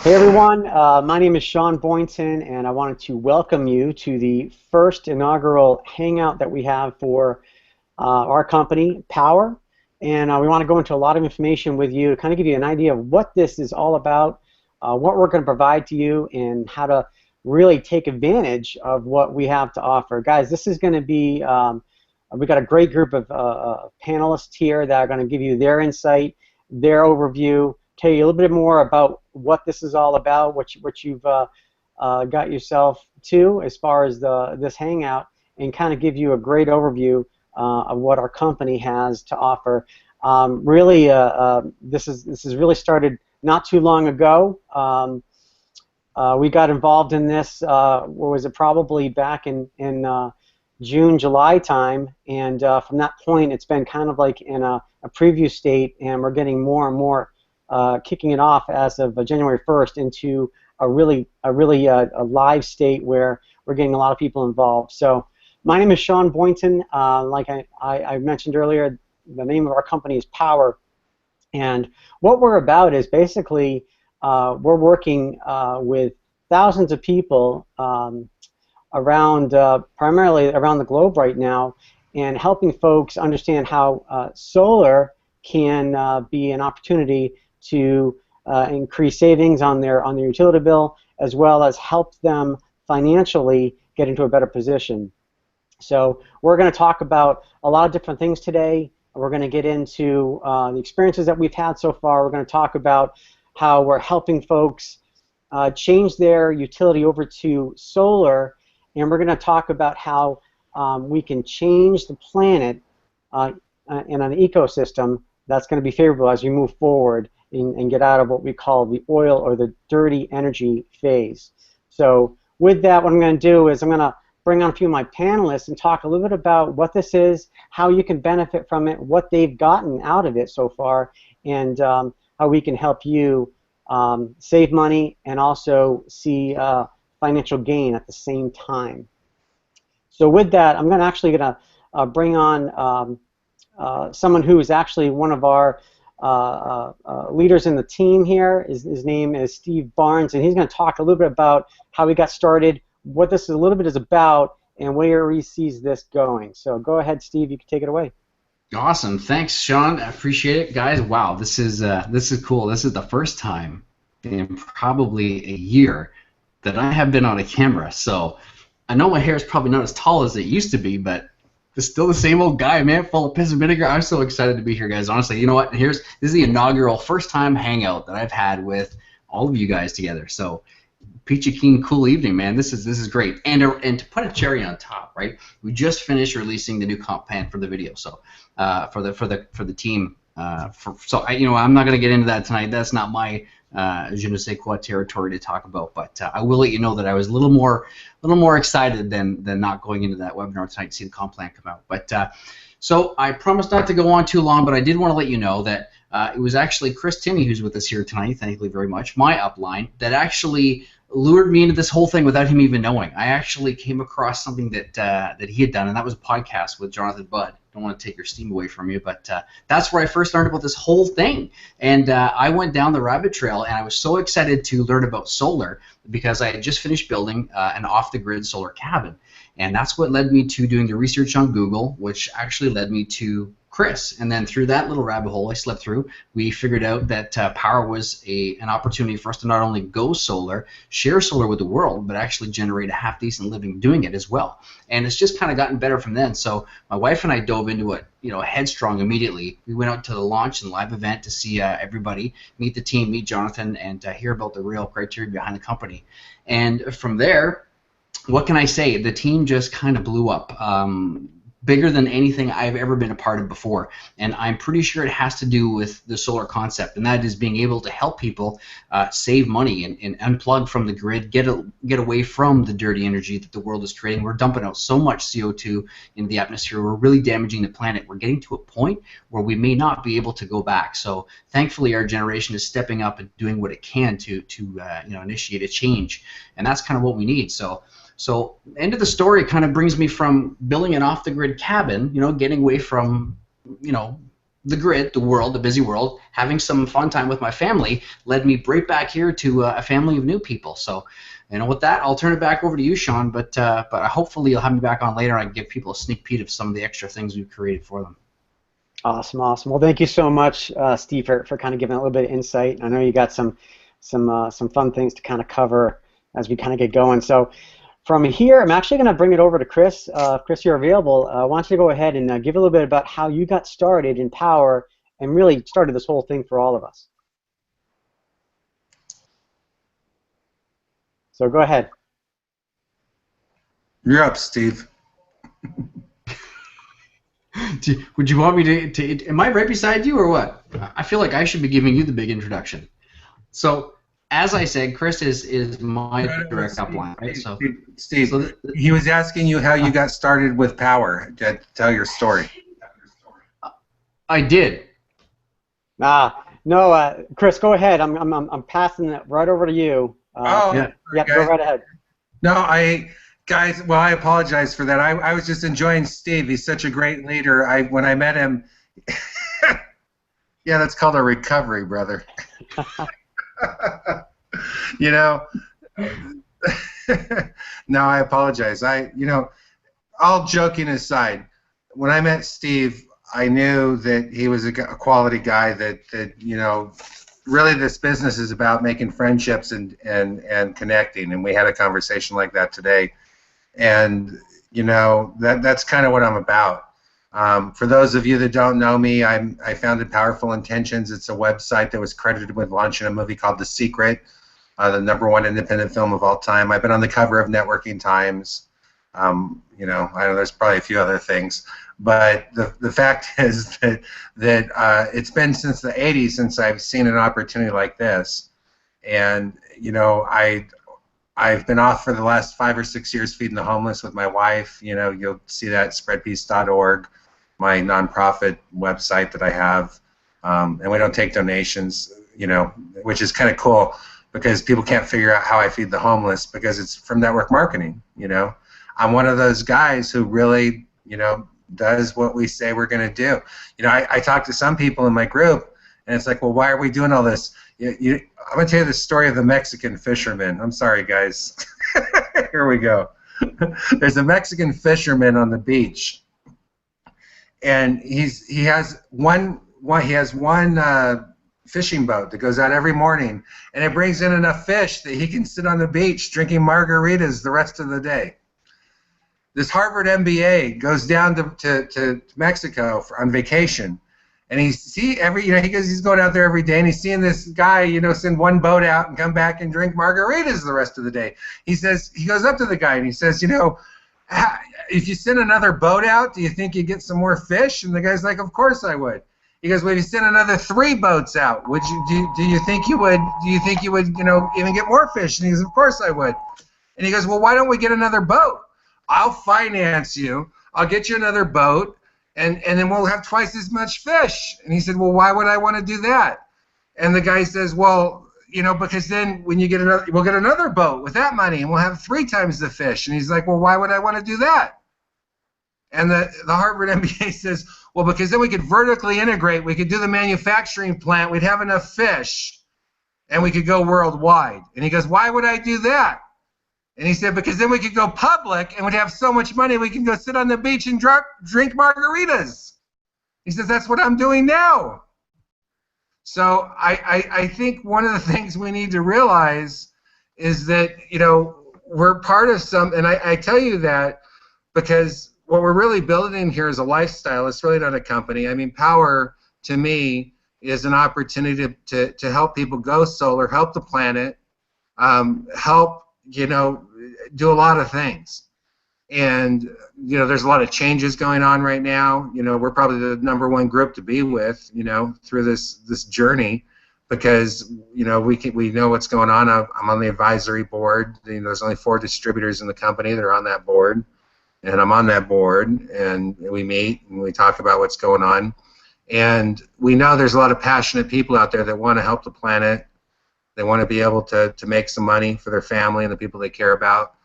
Hey everyone, my name is Sean Boynton, and I wanted to welcome you to the first inaugural hangout that we have for our company, Powur. And we want to go into a lot of information with you to kind of give you an idea of what this is all about, what we're going to provide to you, and how to really take advantage of what we have to offer. Guys, this is going to be, we got a great group of panelists here that are going to give you their insight, their overview, tell you a little bit more about what this is all about, what you've got yourself to as far as this hangout, and kind of give you a great overview of what our company has to offer. Really, this is really started not too long ago. We got involved in this. What was it? Probably back in June, July time, and from that point, it's been kind of like in a preview state, and we're getting more and more kicking it off as of January 1st into a really a live state where we're getting a lot of people involved. So my name is Sean Boynton. Like I mentioned earlier, the name of our company is Powur, and what we're about is basically we're working with thousands of people around primarily around the globe right now, and helping folks understand how solar can be an opportunity to increase savings on their utility bill, as well as help them financially get into a better position. So we're going to talk about a lot of different things today. We're going to get into the experiences that we've had so far. We're going to talk about how we're helping folks change their utility over to solar, and we're going to talk about how we can change the planet in an ecosystem that's going to be favorable as we move forward and get out of what we call the oil or the dirty energy phase. So with that, what I'm going to do is I'm going to bring on a few of my panelists and talk a little bit about what this is, how you can benefit from it, what they've gotten out of it so far, and how we can help you save money and also see financial gain at the same time. So with that, I'm actually going to bring on someone who is actually one of our leaders in the team here. His name is Steve Barnes, and he's going to talk a little bit about how he got started, what this is a little bit is about, and where he sees this going. So go ahead, Steve. You can take it away. Awesome, thanks, Sean. I appreciate it, guys. Wow, this is cool. This is the first time in probably a year that I have been on a camera. So I know my hair is probably not as tall as it used to be, but it's still the same old guy, man, full of piss and vinegar. I'm so excited to be here, guys. Honestly, you know what? This is the inaugural first time hangout that I've had with all of you guys together. So peachy keen cool evening, man. This is great. And to put a cherry on top, right? We just finished releasing the new comp plan for the video. So for the team. I'm not going to get into that tonight. That's not my je ne sais quoi territory to talk about. But I will let you know that I was a little more excited than not going into that webinar tonight to see the comp plan come out. But so I promised not to go on too long, but I did want to let you know that it was actually Chris Tinney, who's with us here tonight, thank you very much, my upline, that actually lured me into this whole thing without him even knowing. I actually came across something that he had done, and that was a podcast with Jonathan Budd. Don't want to take your steam away from you, but that's where I first learned about this whole thing. And I went down the rabbit trail, and I was so excited to learn about solar because I had just finished building an off-the-grid solar cabin. And that's what led me to doing the research on Google, which actually led me to Chris. And then through that little rabbit hole I slept through, we figured out that Powur was an opportunity for us to not only go solar, share solar with the world, but actually generate a half-decent living doing it as well. And it's just kind of gotten better from then. So my wife and I dove into it, headstrong immediately. We went out to the launch and live event to see everybody, meet the team, meet Jonathan, and hear about the real criteria behind the company. And from there, what can I say? The team just kind of blew up. Bigger than anything I've ever been a part of before, and I'm pretty sure it has to do with the solar concept, and that is being able to help people save money and unplug from the grid, get away from the dirty energy that the world is creating. We're dumping out so much CO2 into the atmosphere. We're really damaging the planet. We're getting to a point where we may not be able to go back. So thankfully, our generation is stepping up and doing what it can to initiate a change, and that's kind of what we need. So end of the story kind of brings me from building an off-the-grid cabin, getting away from, the grid, the world, the busy world, having some fun time with my family led me right back here to a family of new people. So, with that, I'll turn it back over to you, Sean. But hopefully you'll have me back on later and I can give people a sneak peek of some of the extra things we've created for them. Awesome, awesome. Well, thank you so much, Steve, for kind of giving a little bit of insight. I know you got some fun things to kind of cover as we kind of get going. So from here, I'm actually going to bring it over to Chris. Chris, you're available. I want you to go ahead and give a little bit about how you got started in Powur and really started this whole thing for all of us. So go ahead. You're up, Steve. Would you want me to? Am I right beside you or what? I feel like I should be giving you the big introduction. So, as I said, Chris is my direct upline, right? So, Steve, he was asking you how you got started with Powur. Tell your story. I did. No, Chris, go ahead. I'm passing it right over to you. Yeah, go right ahead. No, guys, well, I apologize for that. I was just enjoying Steve. He's such a great leader. When I met him, yeah, that's called a recovery, brother. No, I apologize. All joking aside, when I met Steve, I knew that he was a quality guy that really this business is about making friendships and connecting, and we had a conversation like that today. And that's kind of what I'm about. For those of you that don't know me, I founded Powerful Intentions. It's a website that was credited with launching a movie called The Secret, the #1 independent film of all time. I've been on the cover of Networking Times. I know there's probably a few other things, but the fact is that it's been since the 80s since I've seen an opportunity like this, and I've been off for the last 5 or 6 years feeding the homeless with my wife. You'll see that at spreadpeace.org, my nonprofit website that I have, and we don't take donations, which is kind of cool because people can't figure out how I feed the homeless because it's from network marketing. I'm one of those guys who really, does what we say we're going to do. I talk to some people in my group, and it's like, well, why are we doing all this? I'm going to tell you the story of the Mexican fisherman. I'm sorry, guys. Here we go. There's a Mexican fisherman on the beach, and he has one fishing boat that goes out every morning, and it brings in enough fish that he can sit on the beach drinking margaritas the rest of the day. This Harvard MBA goes down to Mexico on vacation. And he's going out there every day, and he's seeing this guy, send one boat out and come back and drink margaritas the rest of the day. He goes up to the guy and he says, if you send another boat out, do you think you get some more fish? And the guy's like, of course I would. He goes, well, if you send another 3 boats out, would you? Do you think you would? Do you think you would, even get more fish? And he goes, of course I would. And he goes, well, why don't we get another boat? I'll finance you. I'll get you another boat. And then we'll have twice as much fish. And he said, well, why would I want to do that? And the guy says, well, because then when you get we'll get another boat with that money, and we'll have 3 times the fish. And he's like, well, why would I want to do that? And the Harvard MBA says, well, because then we could vertically integrate. We could do the manufacturing plant. We'd have enough fish, and we could go worldwide. And he goes, why would I do that? And he said, because then we could go public and we'd have so much money we can go sit on the beach and drink margaritas. He says, that's what I'm doing now. So I think one of the things we need to realize is that, we're part of and I tell you that because what we're really building here is a lifestyle. It's really not a company. I mean, Powur, to me, is an opportunity to help people go solar, help the planet, help, do a lot of things. And, there's a lot of changes going on right now. We're probably the #1 group to be with, through this journey because, we know what's going on. I'm on the advisory board. There's only 4 distributors in the company that are on that board. And I'm on that board, and we meet, and we talk about what's going on. And we know there's a lot of passionate people out there that want to help the planet. They want to be able to make some money for their family and the people they care about.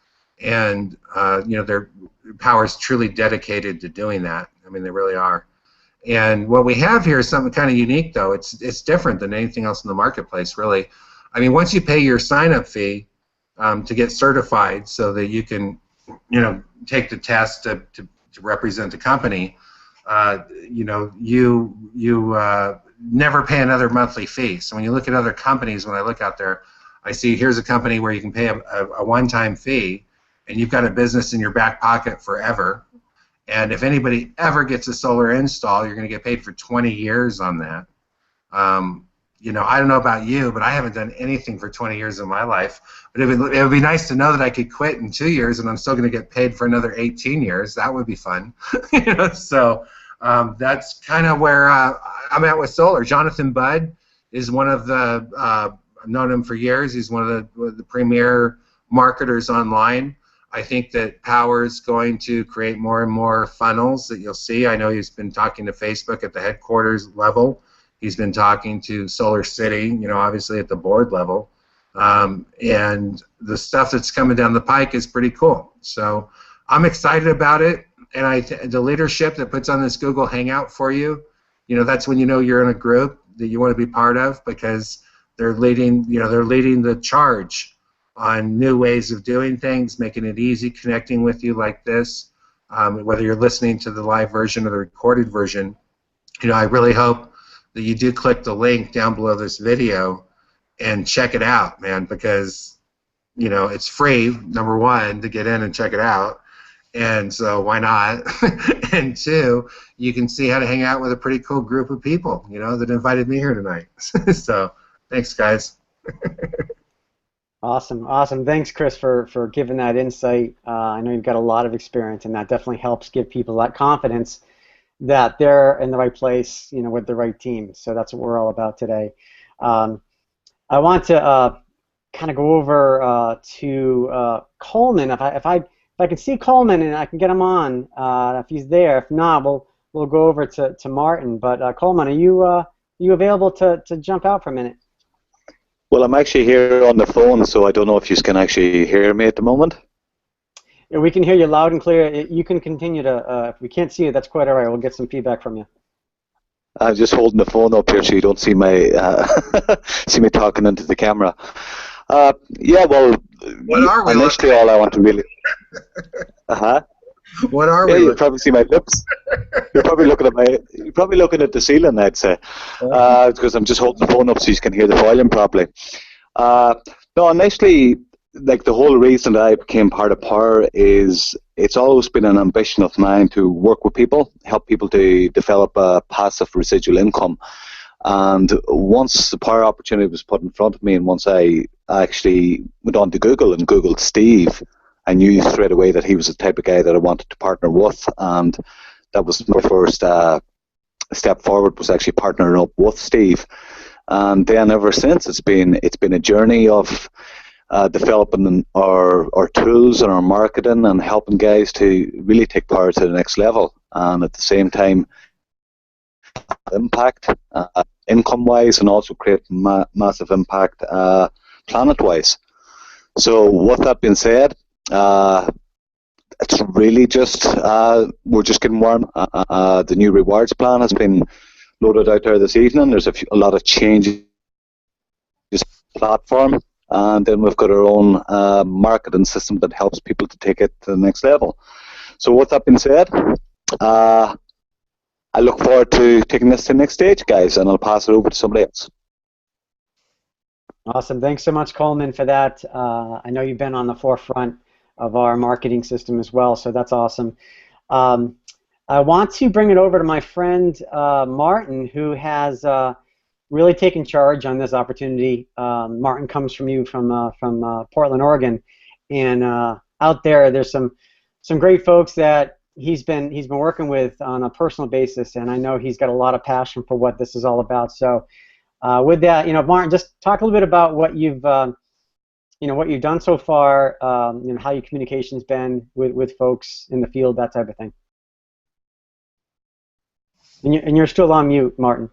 And, their Powur's truly dedicated to doing that. I mean, they really are. And what we have here is something kind of unique, though. It's different than anything else in the marketplace, really. I mean, once you pay your sign-up fee to get certified, so that you can, take the test to represent the company, you never pay another monthly fee. So when you look at other companies, when I look out there, I see here's a company where you can pay a one-time fee, and you've got a business in your back pocket forever. And if anybody ever gets a solar install, you're going to get paid for 20 years on that. I don't know about you, but I haven't done anything for 20 years of my life. But it would be nice to know that I could quit in 2 years and I'm still going to get paid for another 18 years. That would be fun. So that's kind of where I'm at with solar. Jonathan Budd is one of the, I've known him for years. He's one of the premier marketers online. I think that Powur is going to create more and more funnels that you'll see. I know he's been talking to Facebook at the headquarters level. He's been talking to SolarCity, obviously at the board level. And the stuff that's coming down the pike is pretty cool. So I'm excited about it. And the leadership that puts on this Google Hangout for you, that's when you're in a group that you want to be part of, because they're leading the charge on new ways of doing things, making it easy, connecting with you like this, whether you're listening to the live version or the recorded version. I really hope that you do click the link down below this video and check it out, man, because it's free, number one, to get in and check it out, and so why not? And two, you can see how to hang out with a pretty cool group of people, that invited me here tonight. So thanks, guys. Awesome. Thanks, Chris, for giving that insight. I know you've got a lot of experience, and that definitely helps give people that confidence that they're in the right place, with the right team. So that's what we're all about today. I want to kind of go over to Coleman. If I can see Coleman and I can get him on, if he's there. If not, we'll go over to Martin. But Coleman, are you available to jump out for a minute? Well, I'm actually here on the phone, so I don't know if you can actually hear me at the moment. Yeah, we can hear you loud and clear. You can continue to, if we can't see you, that's quite all right. We'll get some feedback from you. I'm just holding the phone up here so you don't see my see me talking into the camera. Yeah, well, what are we initially all I want to really... What are we? Yeah, you probably see my lips. You're probably looking at the ceiling, I'd say, because I'm just holding the phone up so you can hear the volume properly. No, initially, like the whole reason that I became part of Powur is it's always been an ambition of mine to work with people, help people to develop a passive residual income. And once the Powur opportunity was put in front of me, and once I actually went on to Google and Googled Steve, I knew straight away that he was the type of guy that I wanted to partner with, and that was my first step forward, was actually partnering up with Steve. And then ever since, it's been a journey of developing our tools and our marketing and helping guys to really take Powur to the next level, and at the same time impact income-wise, and also create massive impact planet-wise. So with that being said, it's really just we're just getting warm. The new rewards plan has been loaded out there this evening. There's a lot of changes platform, and then we've got our own marketing system that helps people to take it to the next level. So with that being said, I look forward to taking this to the next stage, guys, and I'll pass it over to somebody else. Awesome. Thanks so much, Coleman, for that. I know you've been on the forefront of our marketing system as well, so that's awesome. I want to bring it over to my friend Martin, who has really taken charge on this opportunity. Martin comes from Portland, Oregon, and out there's some great folks that he's been working with on a personal basis, and I know he's got a lot of passion for what this is all about. So with that, Martin, just talk a little bit about what you've what you've done so far, how your communication's been with folks in the field, that type of thing. And you're still on mute, Martin.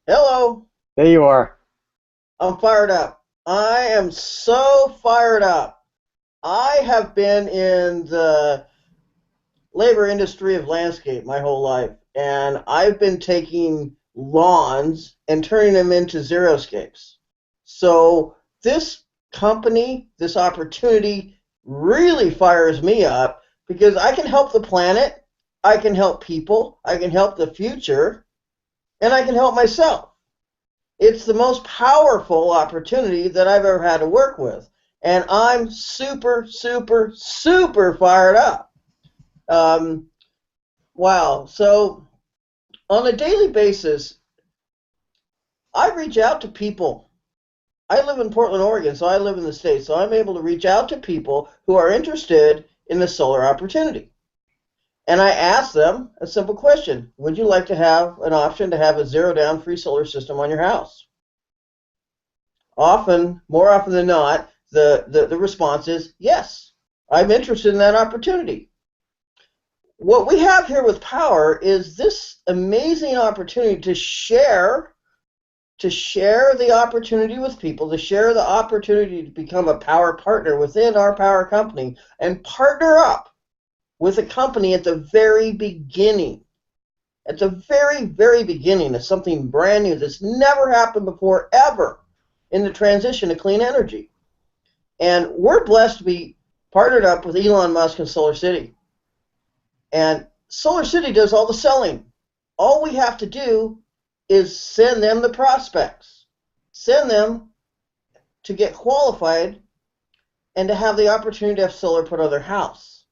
Hello. There you are. I'm fired up. I am so fired up. I have been in the labor industry of landscape my whole life, and I've been taking lawns and turning them into xeriscapes. So this company, this opportunity really fires me up because I can help the planet, I can help people, I can help the future, and I can help myself. It's the most powerful opportunity that I've ever had to work with, and I'm super, super, super fired up. Wow. So on a daily basis, I reach out to people. I live in Portland, Oregon, so I live in the States, so I'm able to reach out to people who are interested in the solar opportunity. And I ask them a simple question: would you like to have an option to have a zero-down free solar system on your house? Often, more often than not, the response is yes, I'm interested in that opportunity. What we have here with Powur is this amazing opportunity to share the opportunity with people, to share the opportunity to become a Powur partner within our Powur company, and partner up with a company at the very beginning. At the very, very beginning of something brand new that's never happened before, ever, in the transition to clean energy. And we're blessed to be partnered up with Elon Musk and SolarCity. And SolarCity does all the selling. All we have to do is send them the prospects, send them to get qualified and to have the opportunity to have solar put on their house.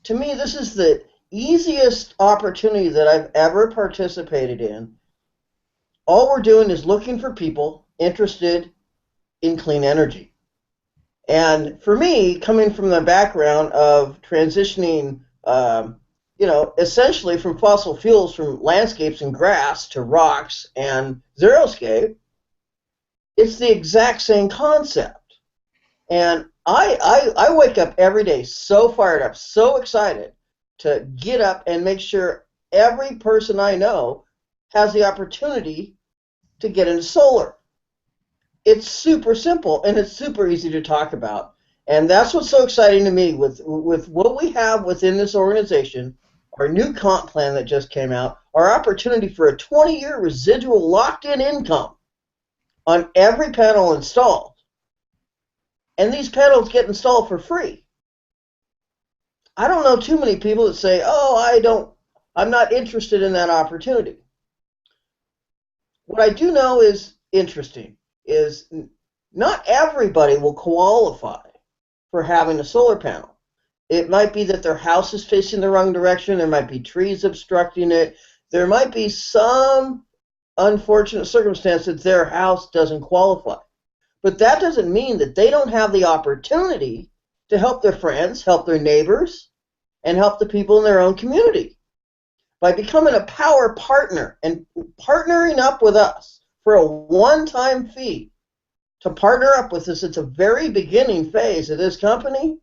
To me, this is the easiest opportunity that I've ever participated in. All we're doing is looking for people interested in clean energy. And for me, coming from the background of transitioning, essentially from fossil fuels, from landscapes and grass to rocks and xeriscape, it's the exact same concept. And I wake up every day so fired up, so excited to get up and make sure every person I know has the opportunity to get into solar. It's super simple, and it's super easy to talk about. And that's what's so exciting to me with what we have within this organization, our new comp plan that just came out, our opportunity for a 20-year residual locked-in income on every panel installed. And these panels get installed for free. I don't know too many people that say, oh, I'm not interested in that opportunity. What I do know is interesting is not everybody will qualify for having a solar panel. It might be that their house is facing the wrong direction. There might be trees obstructing it. There might be some unfortunate circumstance that their house doesn't qualify. But that doesn't mean that they don't have the opportunity to help their friends, help their neighbors, and help the people in their own community. By becoming a Powur partner and partnering up with us for a one-time fee to partner up with us at the very beginning phase of this company,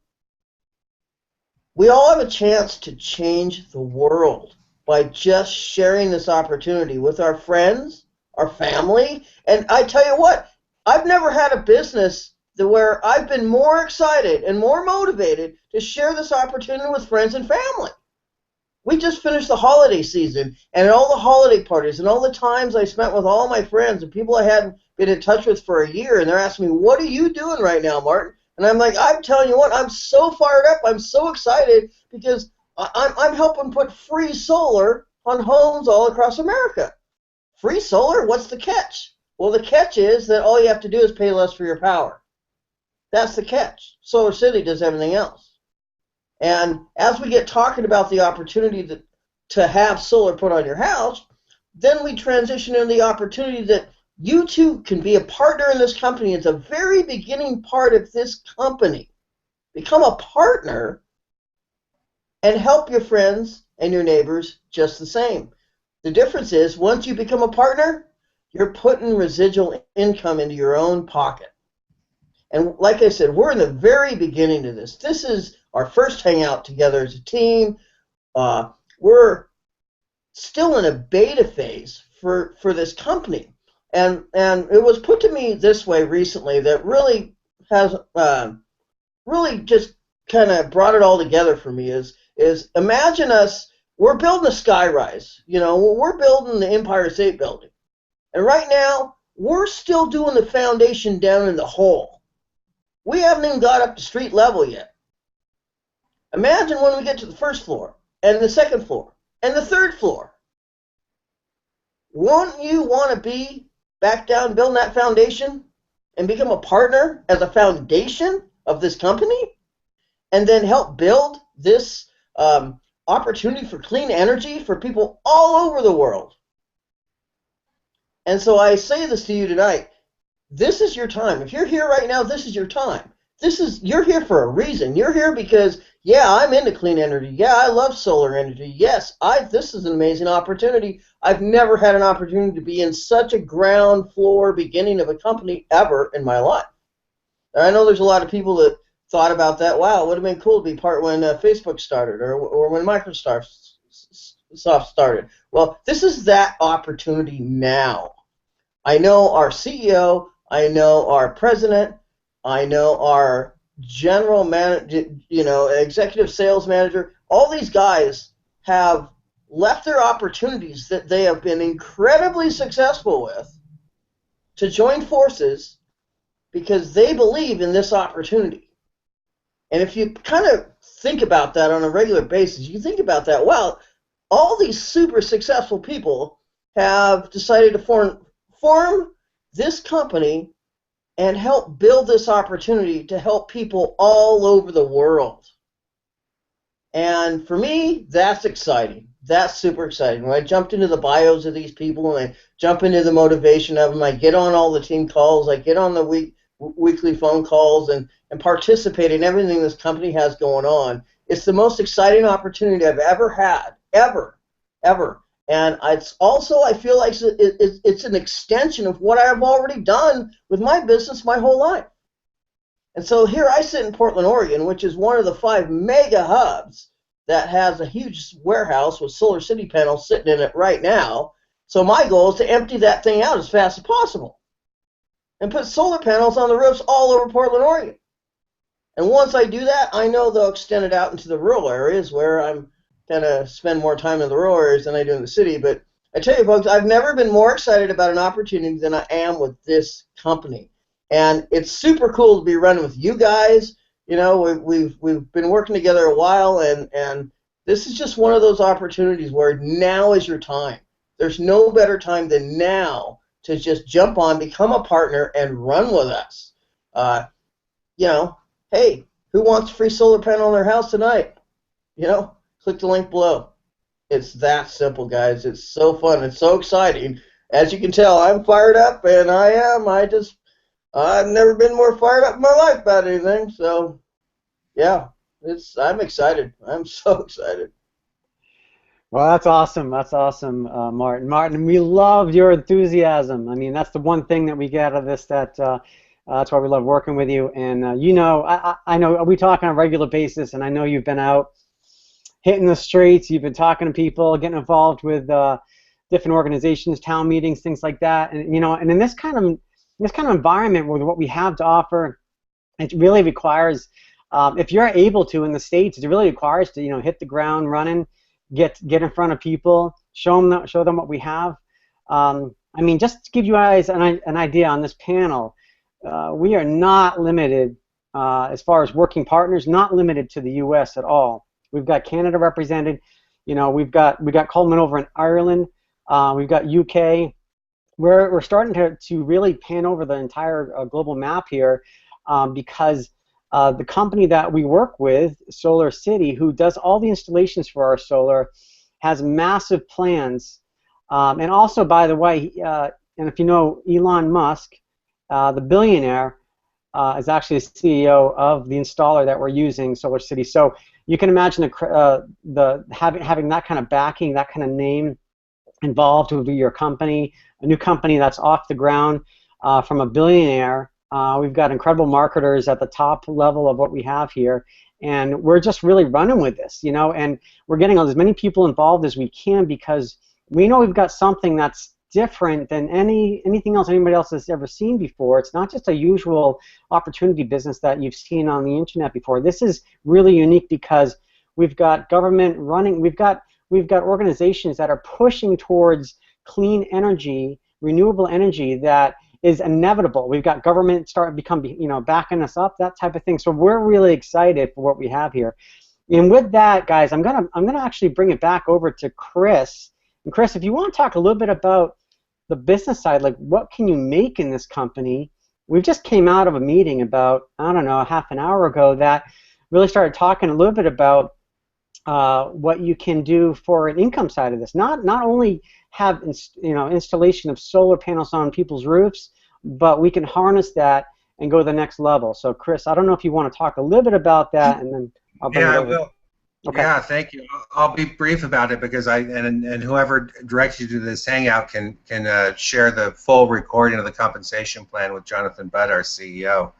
we all have a chance to change the world by just sharing this opportunity with our friends, our family. And I tell you what, I've never had a business where I've been more excited and more motivated to share this opportunity with friends and family. We just finished the holiday season, and all the holiday parties and all the times I spent with all my friends and people I hadn't been in touch with for a year, and they're asking me, what are you doing right now, Martin? And I'm like, I'm telling you what, I'm so fired up, I'm so excited because I'm helping put free solar on homes all across America. Free solar? What's the catch? Well, the catch is that all you have to do is pay less for your power. That's the catch. SolarCity does everything else. And as we get talking about the opportunity to have solar put on your house, then we transition into the opportunity that you too can be a partner in this company. It's a very beginning part of this company. Become a partner and help your friends and your neighbors just the same. The difference is once you become a partner, you're putting residual income into your own pocket. And like I said, we're in the very beginning of this. This is our first hangout together as a team. We're still in a beta phase for this company. And it was put to me this way recently that really has really just kind of brought it all together for me is is imagine us, we're building a skyrise. You know, we're building the Empire State Building. And right now, we're still doing the foundation down in the hole. We haven't even got up to street level yet. Imagine when we get to the first floor, and the second floor, and the third floor. Wouldn't you want to be back down building that foundation and become a partner as a foundation of this company? And then help build this opportunity for clean energy for people all over the world. And so I say this to you tonight. This is your time. If you're here right now, this is your time. You're here for a reason. You're here because, yeah, I'm into clean energy. Yeah, I love solar energy. Yes, this is an amazing opportunity. I've never had an opportunity to be in such a ground floor beginning of a company ever in my life. And I know there's a lot of people that thought about that. Wow, it would have been cool to be part when Facebook started or when Microsoft started. Well, this is that opportunity now. I know our CEO, I know our president, I know our general manager, executive sales manager. All these guys have left their opportunities that they have been incredibly successful with to join forces because they believe in this opportunity. And if you kind of think about that on a regular basis, you think about that, well, all these super successful people have decided to form this company and help build this opportunity to help people all over the world. And for me, that's exciting. That's super exciting. When I jumped into the bios of these people and I jump into the motivation of them, I get on all the team calls, I get on the weekly phone calls and participate in everything this company has going on. It's the most exciting opportunity I've ever had, ever. And it's also, I feel like it's an extension of what I've already done with my business my whole life. And so here I sit in Portland, Oregon, which is one of the 5 mega hubs that has a huge warehouse with SolarCity panels sitting in it right now. So my goal is to empty that thing out as fast as possible and put solar panels on the roofs all over Portland, Oregon. And once I do that, I know they'll extend it out into the rural areas where I'm kind of spend more time in the rural areas than I do in the city. But I tell you, folks, I've never been more excited about an opportunity than I am with this company. And it's super cool to be running with you guys. You know, we've been working together a while, and this is just one of those opportunities where now is your time. There's no better time than now to just jump on, become a partner, and run with us. Hey, who wants a free solar panel on their house tonight? Click the link below. It's that simple, guys. It's so fun. It's so exciting. As you can tell, I'm fired up, and I am. I've never been more fired up in my life about anything. So, yeah, I'm excited. I'm so excited. Well, that's awesome. That's awesome, Martin. Martin, we love your enthusiasm. I mean, that's the one thing that we get out of this. That's why we love working with you. And I know we talk on a regular basis, and I know you've been out hitting the streets. You've been talking to people, getting involved with different organizations, town meetings, things like that. And and in this kind of environment with what we have to offer, it really requires, if you're able to in the States, it really requires to hit the ground running, get in front of people, show them what we have. I mean, just to give you guys an idea on this panel, we are not limited as far as working partners, not limited to the U.S. at all. We've got Canada represented. We've got Coleman over in Ireland. We've got UK. We're starting to really pan over the entire global map here because the company that we work with, SolarCity, who does all the installations for our solar, has massive plans. And also, by the way, and if you know Elon Musk, the billionaire, is actually the CEO of the installer that we're using, SolarCity. So you can imagine having that kind of backing, that kind of name involved with your company, a new company that's off the ground from a billionaire. We've got incredible marketers at the top level of what we have here, and we're just really running with this, and we're getting as many people involved as we can because we know we've got something that's different than anything else anybody else has ever seen before. It's not just a usual opportunity business that you've seen on the internet before. This is really unique because we've got government running, we've got organizations that are pushing towards clean energy, renewable energy that is inevitable. We've got government backing us up, that type of thing. So we're really excited for what we have here. And with that, guys, I'm gonna actually bring it back over to Chris. And Chris, if you want to talk a little bit about the business side, like what can you make in this company? We just came out of a meeting about, I don't know, half an hour ago that really started talking a little bit about what you can do for an income side of this. Not only have installation of solar panels on people's roofs, but we can harness that and go to the next level. So Chris, I don't know if you want to talk a little bit about that, and then I'll bring it over. I will. Okay. Yeah, thank you. I'll be brief about it because and whoever directs you to this hangout can share the full recording of the compensation plan with Jonathan Budd, our CEO.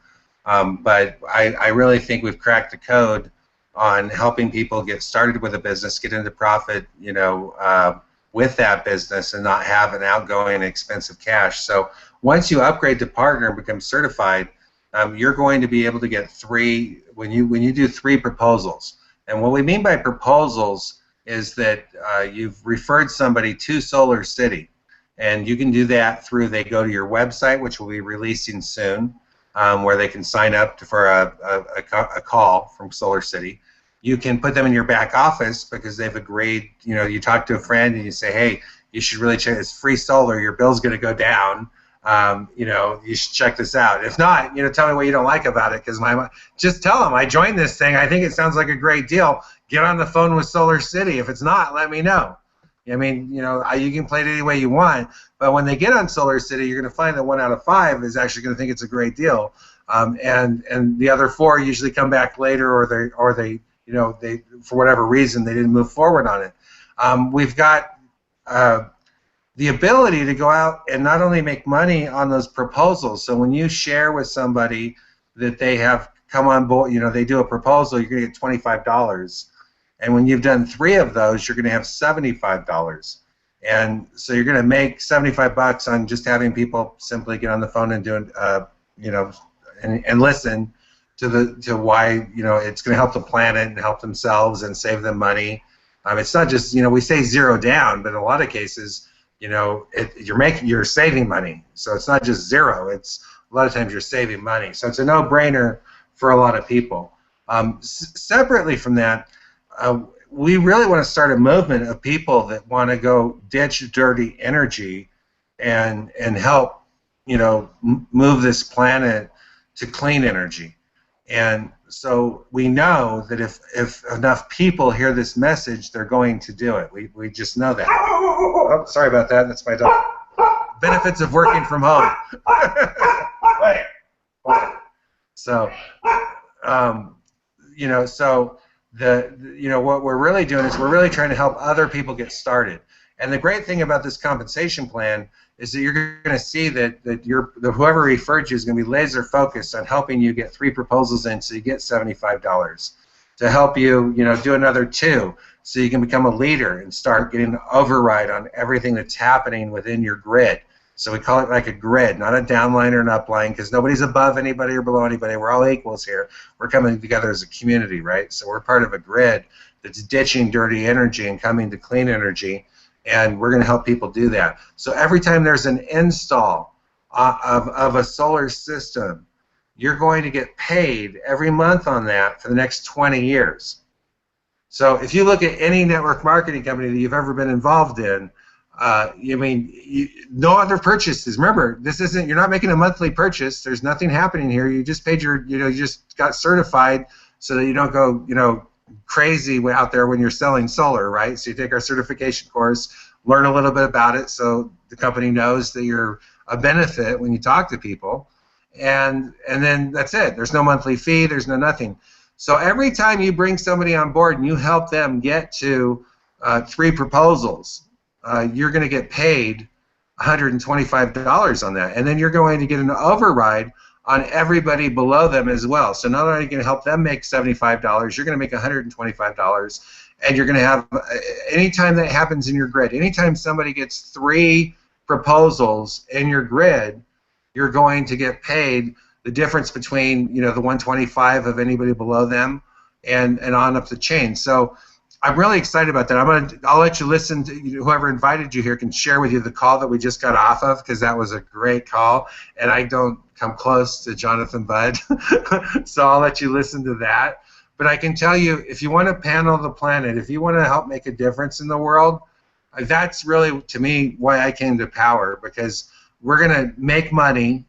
But I really think we've cracked the code on helping people get started with a business, get into profit, with that business, and not have an outgoing expensive cash. So once you upgrade to partner and become certified, you're going to be able to get when you do 3 proposals. And what we mean by proposals is that you've referred somebody to SolarCity, and you can do that through, they go to your website, which we'll be releasing soon, where they can sign up for a call from SolarCity. You can put them in your back office because they've agreed, you talk to a friend and you say, hey, you should really check this, free solar, your bill's going to go down. You should check this out. If not, tell me what you don't like about it, because just tell them I joined this thing. I think it sounds like a great deal. Get on the phone with SolarCity. If it's not, let me know. I mean, you can play it any way you want, but when they get on SolarCity, you're going to find that 1 out of 5 is actually going to think it's a great deal, and the other 4 usually come back later, or they for whatever reason they didn't move forward on it. We've got the ability to go out and not only make money on those proposals. So when you share with somebody that they have come on board, they do a proposal, you're going to get $25. And when you've done 3 of those, you're going to have $75. And so you're going to make $75 on just having people simply get on the phone and do and listen to why it's going to help the planet and help themselves and save them money. It's not just we say 0 down, but in a lot of cases you're saving money. So it's not just 0. It's a lot of times you're saving money. So it's a no-brainer for a lot of people. Separately from that, we really want to start a movement of people that want to go ditch dirty energy and help move this planet to clean energy. And so we know that if enough people hear this message, they're going to do it. We just know that. Oh, sorry about that. That's my dog. Benefits of working from home. So, what we're really doing is we're really trying to help other people get started. And the great thing about this compensation plan is that you're going to see that whoever referred you is going to be laser focused on helping you get 3 proposals in, so you get $75. To help you, do another 2, so you can become a leader and start getting an override on everything that's happening within your grid. So we call it like a grid, not a downline or an upline, because nobody's above anybody or below anybody. We're all equals here. We're coming together as a community, right? So we're part of a grid that's ditching dirty energy and coming to clean energy, and we're going to help people do that. So every time there's an install of a solar system, you're going to get paid every month on that for the next 20 years. So if you look at any network marketing company that you've ever been involved in, no other purchases. Remember, you're not making a monthly purchase. There's nothing happening here. You just paid you just got certified so that you don't go, crazy out there when you're selling solar, right? So you take our certification course, learn a little bit about it, so the company knows that you're a benefit when you talk to people, and then that's it. There's no monthly fee. There's no nothing. So every time you bring somebody on board and you help them get to 3 proposals, you're going to get paid $125 on that, and then you're going to get an override on everybody below them as well. So not only are you going to help them make $75, you're going to make $125, and you're going to have, anytime that happens in your grid, anytime somebody gets 3 proposals in your grid, you're going to get paid the difference between the 125 of anybody below them and on up the chain. So I'm really excited about that. I'll let you listen to whoever invited you here can share with you the call that we just got off of, because that was a great call, and I don't come close to Jonathan Budd, so I'll let you listen to that. But I can tell you, if you want to panel the planet, if you want to help make a difference in the world, that's really, to me, why I came to Powur, because we're going to make money.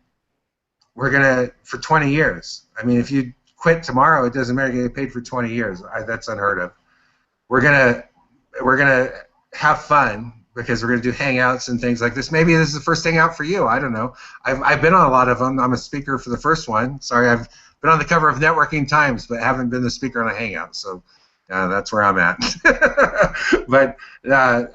We're going to, for 20 years. I mean, if you quit tomorrow, it doesn't matter. You get paid for 20 years. That's unheard of. We're gonna have fun, because we're gonna do hangouts and things like this. Maybe this is the first hangout for you. I don't know. I've been on a lot of them. I'm a speaker for the first one. Sorry, I've been on the cover of Networking Times, but haven't been the speaker on a hangout. So that's where I'm at. But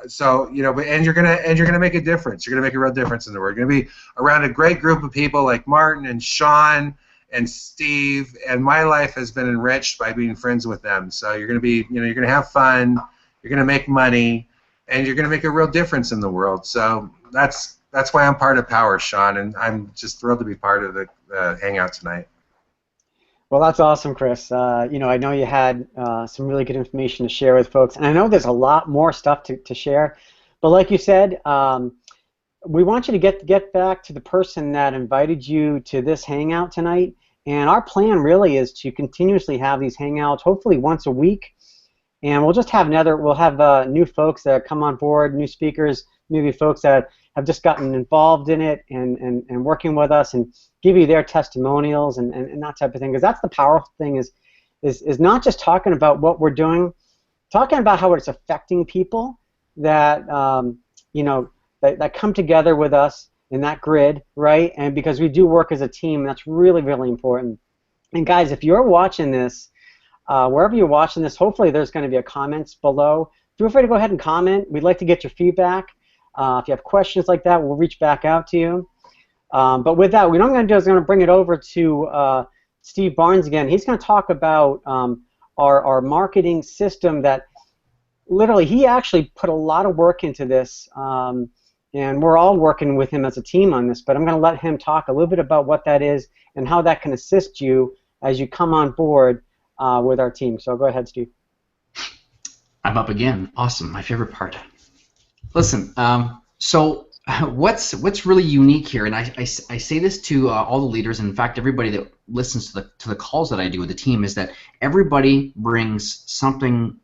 so and you're gonna make a difference. You're gonna make a real difference in the world. You're gonna be around a great group of people like Martin and Sean and Steve, and my life has been enriched by being friends with them. So you're going to be, you're going to have fun, you're going to make money, and you're going to make a real difference in the world. So that's why I'm part of Powur, Sean, and I'm just thrilled to be part of the hangout tonight. Well, that's awesome, Chris. I know you had some really good information to share with folks, and I know there's a lot more stuff to share. But like you said, we want you to get back to the person that invited you to this hangout tonight. And our plan really is to continuously have these hangouts, hopefully once a week. And we'll just have new folks that come on board, new speakers, maybe folks that have just gotten involved in it and working with us, and give you their testimonials and that type of thing. Because that's the powerful thing, is not just talking about what we're doing, talking about how it's affecting people that that come together with us in that grid, right? And because we do work as a team, that's really, really important. And guys, if you're watching this, wherever you're watching this, hopefully there's going to be a comments below. Feel free to go ahead and comment. We'd like to get your feedback. If you have questions like that, we'll reach back out to you. But with that, what I'm going to do is I'm going to bring it over to Steve Barnes again. He's going to talk about our marketing system that literally he actually put a lot of work into this. And we're all working with him as a team on this, but I'm going to let him talk a little bit about what that is and how that can assist you as you come on board with our team. So go ahead, Steve. I'm up again. Awesome. My favorite part. Listen, so what's really unique here, and I say this to all the leaders, and in fact everybody that listens to the calls that I do with the team, is that everybody brings something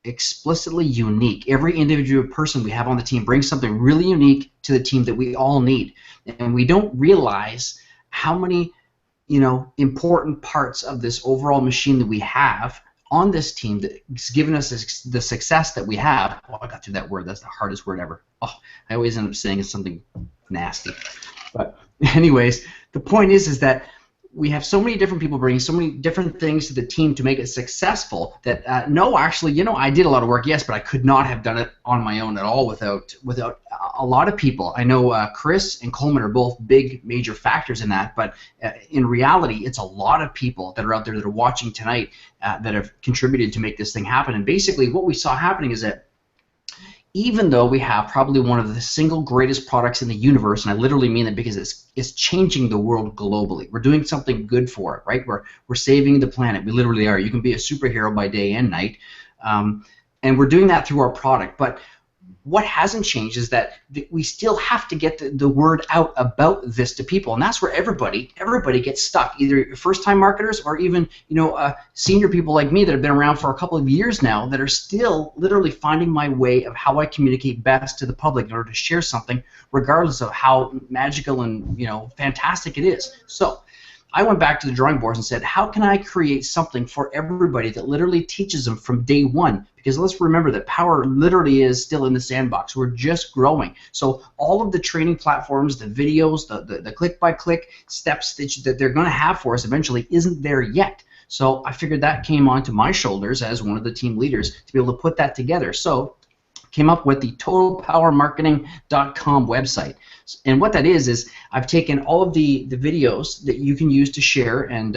explicitly unique. Every individual person we have on the team brings something really unique to the team that we all need, and we don't realize how many important parts of this overall machine that we have on this team that's given us the success that we have. Oh, I got through that word. That's the hardest word ever. Oh, I always end up saying it's something nasty. But anyways, the point is that we have so many different people bringing so many different things to the team to make it successful that no, actually, I did a lot of work, yes, but I could not have done it on my own at all without a lot of people. I know Chris and Coleman are both big major factors in that, but in reality, it's a lot of people that are out there that are watching tonight that have contributed to make this thing happen. And basically what we saw happening is that even though we have probably one of the single greatest products in the universe, and I literally mean that because it's changing the world globally. We're doing something good for it, right? We're saving the planet. We literally are. You can be a superhero by day and night, and we're doing that through our product. But what hasn't changed is that we still have to get the word out about this to people, and that's where everybody gets stuck. Either first-time marketers or even senior people like me that have been around for a couple of years now that are still literally finding my way of how I communicate best to the public in order to share something, regardless of how magical and fantastic it is. So I went back to the drawing boards and said, how can I create something for everybody that literally teaches them from day one? Because let's remember that Powur literally is still in the sandbox. We're just growing. So all of the training platforms, the videos, the click-by-click steps that they're going to have for us eventually isn't there yet. So I figured that came onto my shoulders as one of the team leaders to be able to put that together. So came up with the totalpowermarketing.com website. And what that is I've taken all of the videos that you can use to share and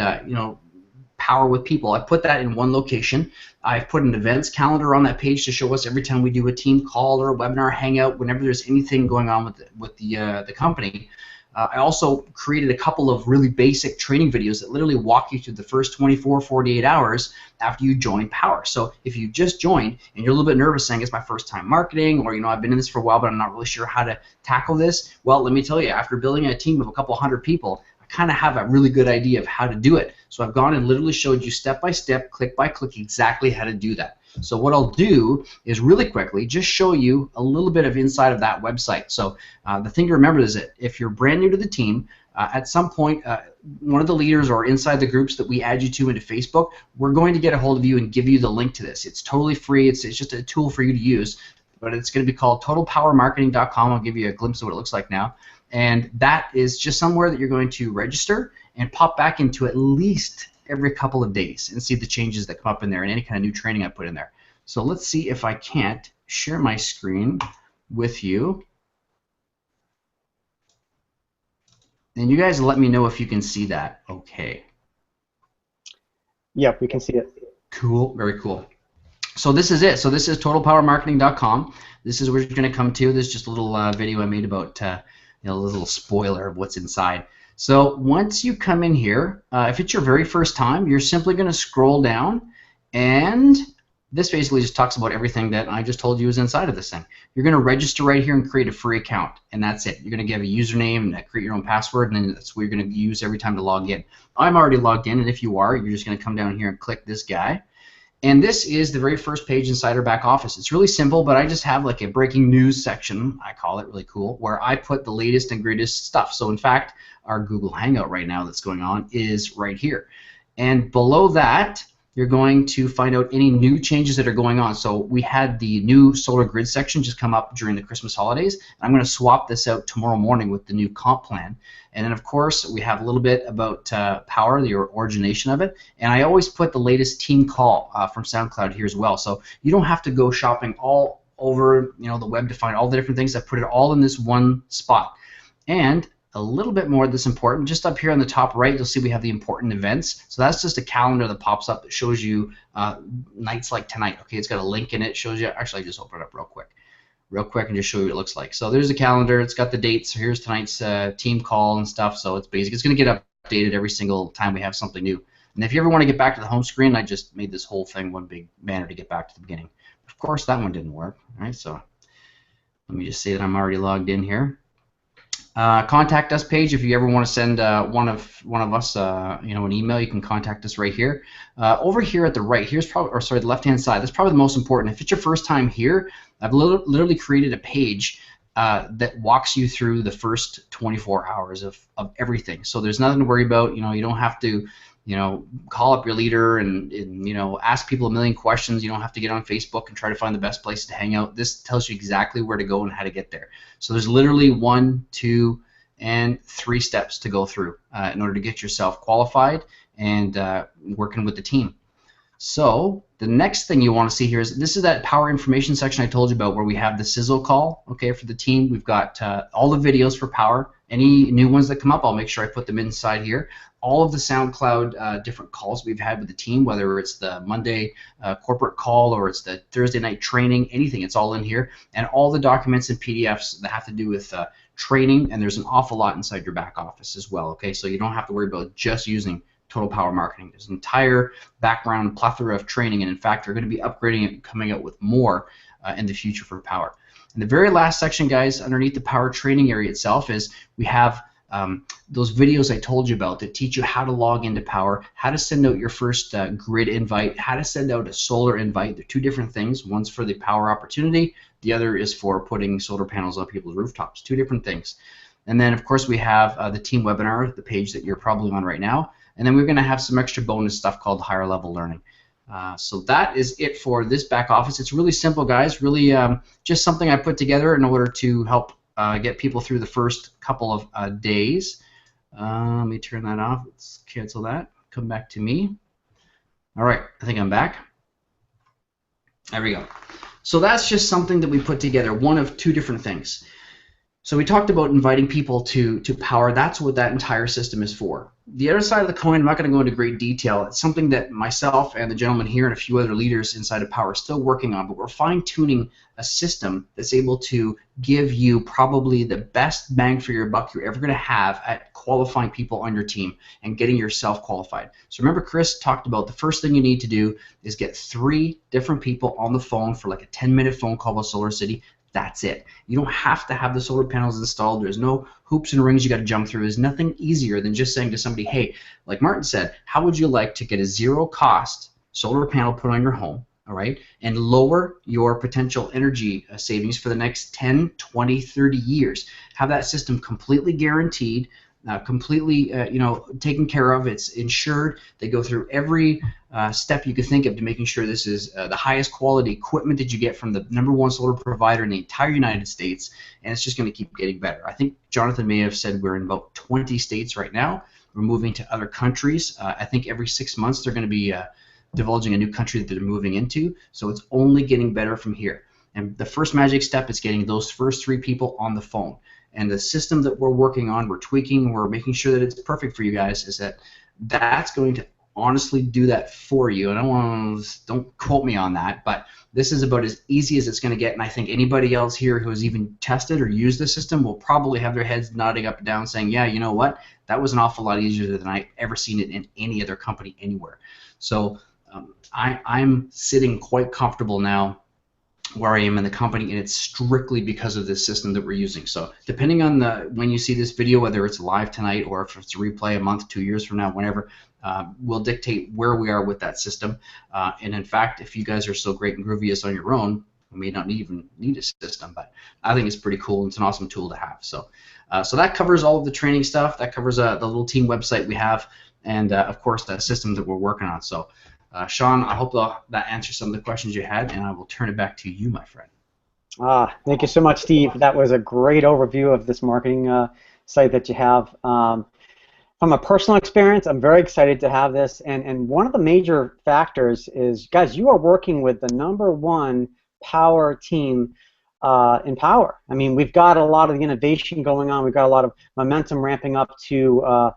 power with people. I put that in one location. I've put an events calendar on that page to show us every time we do a team call or a webinar hangout, whenever there's anything going on with the company. I also created a couple of really basic training videos that literally walk you through the first 24, 48 hours after you join Powur. So if you just joined and you're a little bit nervous saying it's my first time marketing, or I've been in this for a while but I'm not really sure how to tackle this, well, let me tell you, after building a team of a couple hundred people, I kind of have a really good idea of how to do it. So I've gone and literally showed you step by step, click by click, exactly how to do that. So what I'll do is really quickly just show you a little bit of inside of that website. So the thing to remember is that if you're brand new to the team, at some point, one of the leaders or inside the groups that we add you to into Facebook, we're going to get a hold of you and give you the link to this. It's totally free. It's just a tool for you to use, but it's going to be called totalpowermarketing.com. I'll give you a glimpse of what it looks like now. And that is just somewhere that you're going to register and pop back into at least every couple of days and see the changes that come up in there and any kind of new training I put in there. So let's see if I can't share my screen with you. And you guys let me know if you can see that. Okay. Yep, we can see it. Cool. Very cool. So this is it. So this is totalpowermarketing.com. This is where you're going to come to. This is just a little video I made about a little spoiler of what's inside. So once you come in here, if it's your very first time, you're simply going to scroll down, and this basically just talks about everything that I just told you is inside of this thing. You're going to register right here and create a free account, and that's it. You're going to give a username and create your own password, and then that's what you're going to use every time to log in. I'm already logged in, and if you are, you're just going to come down here and click this guy. And this is the very first page inside our back office. It's really simple, but I just have like a breaking news section, I call it, really cool, where I put the latest and greatest stuff. So in fact, our Google Hangout right now that's going on is right here. And below that, you're going to find out any new changes that are going on. So we had the new solar grid section just come up during the Christmas holidays. I'm going to swap this out tomorrow morning with the new comp plan. And then, of course, we have a little bit about Powur, the origination of it. And I always put the latest team call from SoundCloud here as well. So you don't have to go shopping all over the web to find all the different things. I put it all in this one spot. And a little bit more that's important, just up here on the top right, you'll see we have the important events. So that's just a calendar that pops up that shows you nights like tonight. Okay, it's got a link in it. Shows you. Actually, I just open it up real quick, and just show you what it looks like. So there's a calendar. It's got the dates. So here's tonight's team call and stuff. So it's basic. It's going to get updated every single time we have something new. And if you ever want to get back to the home screen, I just made this whole thing one big banner to get back to the beginning. Of course, that one didn't work. All right, so let me just say that I'm already logged in here. Contact us page. If you ever want to send one of us an email, you can contact us right here. Over here at the right, here's probably, or sorry, the left-hand side. That's probably the most important. If it's your first time here, I've literally created a page that walks you through the first 24 hours of everything. So there's nothing to worry about. You don't have to call up your leader and ask people a million questions. You don't have to get on Facebook and try to find the best place to hang out. This tells you exactly where to go and how to get there. So there's literally 1, 2, and 3 steps to go through in order to get yourself qualified and working with the team. So the next thing you want to see here is this is that Powur information section I told you about, where we have the sizzle call, okay, for the team. We've got all the videos for Powur. Any new ones that come up, I'll make sure I put them inside here. All of the SoundCloud different calls we've had with the team, whether it's the Monday corporate call or it's the Thursday night training, anything, it's all in here. And all the documents and PDFs that have to do with training, and there's an awful lot inside your back office as well, okay? So you don't have to worry about just using Total Powur Marketing. There's an entire background plethora of training, and in fact, we're going to be upgrading it and coming out with more in the future for Powur. And the very last section, guys, underneath the Powur training area itself is we have those videos I told you about that teach you how to log into Powur, how to send out your first grid invite, how to send out a solar invite. They're two different things. One's for the Powur opportunity. The other is for putting solar panels on people's rooftops. Two different things. And then, of course, we have the team webinar, the page that you're probably on right now. And then we're going to have some extra bonus stuff called higher level learning. So that is it for this back office. It's really simple, guys. Really just something I put together in order to help get people through the first couple of days. Let me turn that off. Let's cancel that. Come back to me. All right, I think I'm back. There we go. So that's just something that we put together, one of 2 different things. So we talked about inviting people to Powur. That's what that entire system is for. The other side of the coin, I'm not going to go into great detail. It's something that myself and the gentleman here and a few other leaders inside of Powur are still working on, but we're fine-tuning a system that's able to give you probably the best bang for your buck you're ever going to have at qualifying people on your team and getting yourself qualified. So remember, Chris talked about the first thing you need to do is get 3 different people on the phone for like a 10-minute phone call with SolarCity. That's it. You don't have to have the solar panels installed. There's no hoops and rings you got to jump through. There's nothing easier than just saying to somebody, hey, like Martin said, how would you like to get a zero-cost solar panel put on your home, all right, and lower your potential energy savings for the next 10, 20, 30 years? Have that system completely guaranteed, completely taken care of. It's insured. They go through every step you could think of to making sure this is the highest quality equipment that you get from the #1 solar provider in the entire United States, and it's just going to keep getting better. I think Jonathan may have said we're in about 20 states right now. We're moving to other countries. I think every 6 months they're going to be divulging a new country that they're moving into, so it's only getting better from here. And the first magic step is getting those first 3 people on the phone. And the system that we're working on, we're tweaking, we're making sure that it's perfect for you guys, is that's going to honestly do that for you. And don't quote me on that, but this is about as easy as it's going to get. And I think anybody else here who has even tested or used the system will probably have their heads nodding up and down saying, yeah, you know what, that was an awful lot easier than I've ever seen it in any other company anywhere. So I'm sitting quite comfortable now where I am in the company, and it's strictly because of this system that we're using. So depending on when you see this video, whether it's live tonight or if it's a replay a month, 2 years from now, whenever, will dictate where we are with that system. And in fact, if you guys are so great and grooviest on your own, we may not even need a system, but I think it's pretty cool and it's an awesome tool to have. So that covers all of the training stuff. That covers the little team website we have, and of course the system that we're working on. So Sean, I hope that answers some of the questions you had, and I will turn it back to you, my friend. Thank you so much, Steve. That was a great overview of this marketing site that you have. From a personal experience, I'm very excited to have this, and one of the major factors is, guys, you are working with the #1 Powur team in Powur. I mean, we've got a lot of the innovation going on. We've got a lot of momentum ramping up to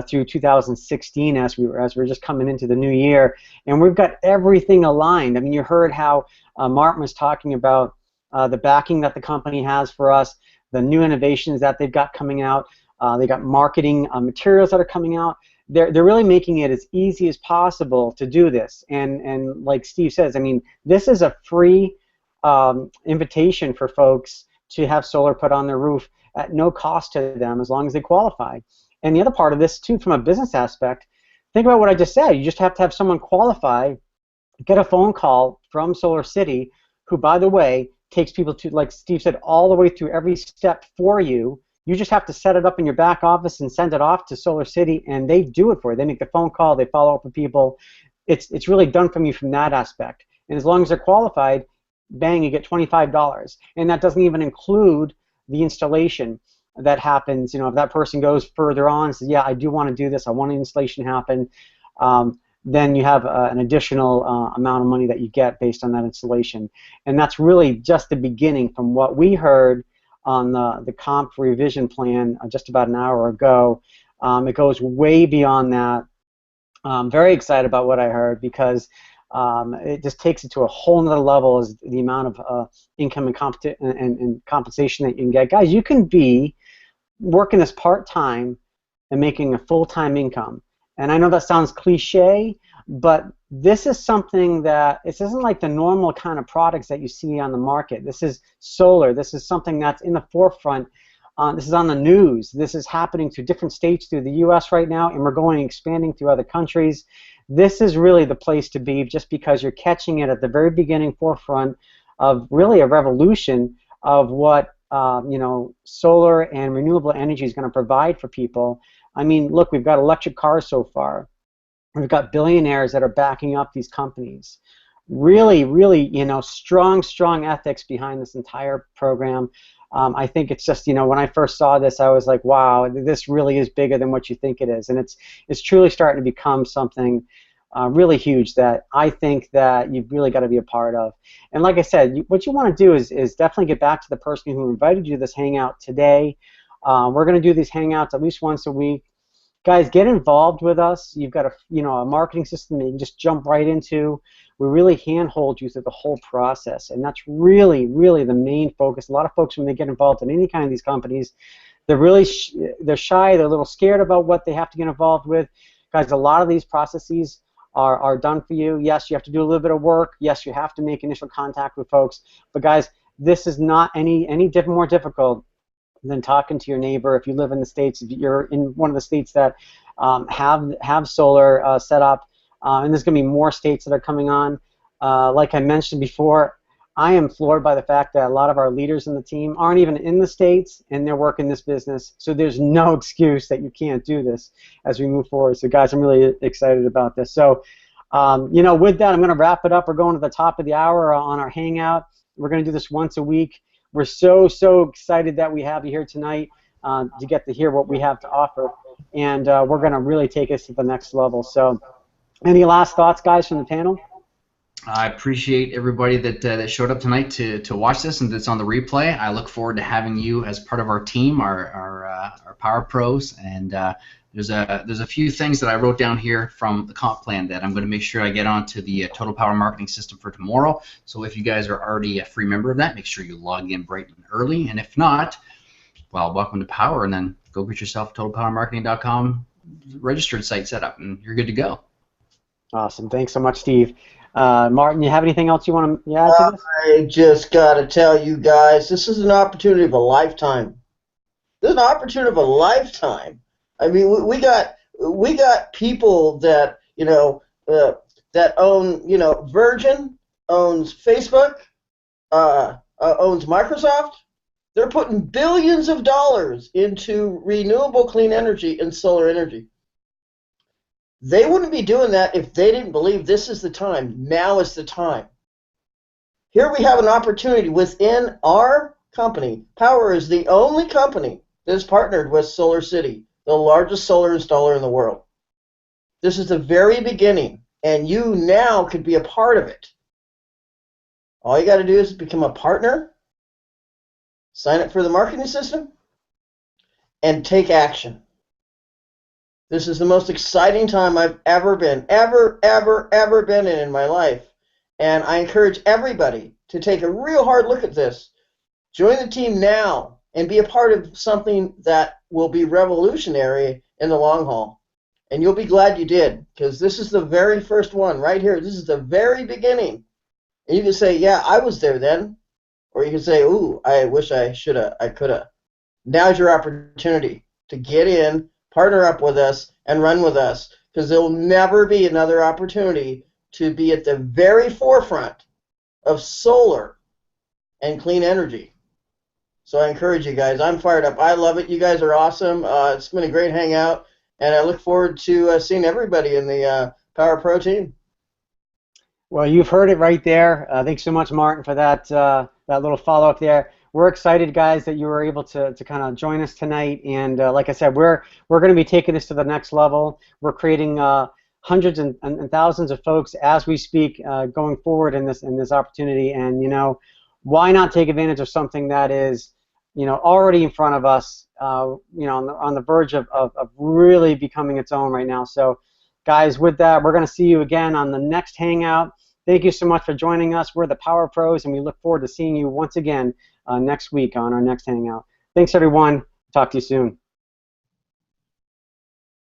through 2016 as we're just coming into the new year, and we've got everything aligned. I mean, you heard how Martin was talking about the backing that the company has for us, the new innovations that they've got coming out. They got marketing materials that are coming out. They're really making it as easy as possible to do this. And like Steve says, I mean, this is a free invitation for folks to have solar put on their roof at no cost to them as long as they qualify. And the other part of this, too, from a business aspect, think about what I just said. You just have to have someone qualify, get a phone call from SolarCity, who, by the way, takes people to, like Steve said, all the way through every step for you. You just have to set it up in your back office and send it off to SolarCity, and they do it for you. They make the phone call, they follow up with people. It's really done from you from that aspect. And as long as they're qualified, bang, you get $25. And that doesn't even include the installation that happens. You know, if that person goes further on and says, yeah, I do want to do this, I want an installation happen, then you have an additional amount of money that you get based on that installation. And that's really just the beginning from what we heard on the comp revision plan just about an hour ago. It goes way beyond that. I'm very excited about what I heard, because it just takes it to a whole nother level, as the amount of income and compensation that you can get. Guys, you can be working this part-time and making a full-time income. And I know that sounds cliche, but this is something that, this isn't like the normal kind of products that you see on the market. This is solar. This is something that's in the forefront. This is on the news. This is happening through different states through the U.S. right now, and we're going expanding through other countries. This is really the place to be, just because you're catching it at the very beginning forefront of really a revolution of what solar and renewable energy is going to provide for people. I mean, look, we've got electric cars so far. We've got billionaires that are backing up these companies. Really, really, strong ethics behind this entire program. I think it's just, when I first saw this, I was like, wow, this really is bigger than what you think it is. And it's truly starting to become something really huge that I think that you've really got to be a part of. And like I said, what you want to do is definitely get back to the person who invited you to this hangout today. We're going to do these hangouts at least once a week. Guys, get involved with us. You've got a marketing system that you can just jump right into. We really handhold you through the whole process, and that's really, really the main focus. A lot of folks, when they get involved in any kind of these companies, they're really they're shy. They're a little scared about what they have to get involved with. Guys, a lot of these processes are done for you. Yes, you have to do a little bit of work. Yes, you have to make initial contact with folks. But guys, this is not any more difficult than talking to your neighbor. If you live in the States, if you're in one of the states that have solar set up, and there's going to be more states that are coming on. Like I mentioned before, I am floored by the fact that a lot of our leaders in the team aren't even in the States, and they're working this business. So there's no excuse that you can't do this as we move forward. So guys, I'm really excited about this. So, with that, I'm going to wrap it up. We're going to the top of the hour on our hangout. We're going to do this once a week. We're so excited that we have you here tonight to get to hear what we have to offer, and we're going to really take us to the next level. So, any last thoughts, guys, from the panel? I appreciate everybody that showed up tonight to watch this and that's on the replay. I look forward to having you as part of our team, our Power Pros, and there's a few things that I wrote down here from the comp plan that I'm going to make sure I get onto the Total Power Marketing System for tomorrow. So if you guys are already a free member of that, make sure you log in bright and early, and if not, well, welcome to Power, and then go get yourself totalpowermarketing.com registered site set up, and you're good to go. Awesome. Thanks so much, Steve. Martin, you have anything else you want to add to this? I just got to tell you guys, this is an opportunity of a lifetime. This is an opportunity of a lifetime. I mean, we got people that that own Virgin owns Facebook, owns Microsoft. They're putting billions of dollars into renewable clean energy and solar energy. They wouldn't be doing that if they didn't believe this is the time. Now is the time. Here we have an opportunity within our company. Powur is the only company that is partnered with SolarCity, the largest solar installer in the world. This is the very beginning, and you now could be a part of it. All you got to do is become a partner, sign up for the marketing system, and take action. This is the most exciting time I've ever been, ever been in my life. And I encourage everybody to take a real hard look at this. Join the team now and be a part of something that will be revolutionary in the long haul. And you'll be glad you did, because this is the very first one right here. This is the very beginning. And you can say, yeah, I was there then. Or you can say, ooh, I wish I shoulda, I coulda. Now's your opportunity to get in, partner up with us, and run with us, because there will never be another opportunity to be at the very forefront of solar and clean energy. So I encourage you guys. I'm fired up. I love it. You guys are awesome. It's been a great hangout, and I look forward to seeing everybody in the Power Pro team. Well, you've heard it right there. Thanks so much, Martin, for that little follow-up there. We're excited, guys, that you were able to kind of join us tonight. And like I said, we're going to be taking this to the next level. We're creating hundreds and thousands of folks as we speak going forward in this opportunity. And why not take advantage of something that is already in front of us, on the verge of really becoming its own right now. So, guys, with that, we're going to see you again on the next hangout. Thank you so much for joining us. We're the Power Pros, and we look forward to seeing you once again next week on our next hangout. Thanks, everyone. Talk to you soon.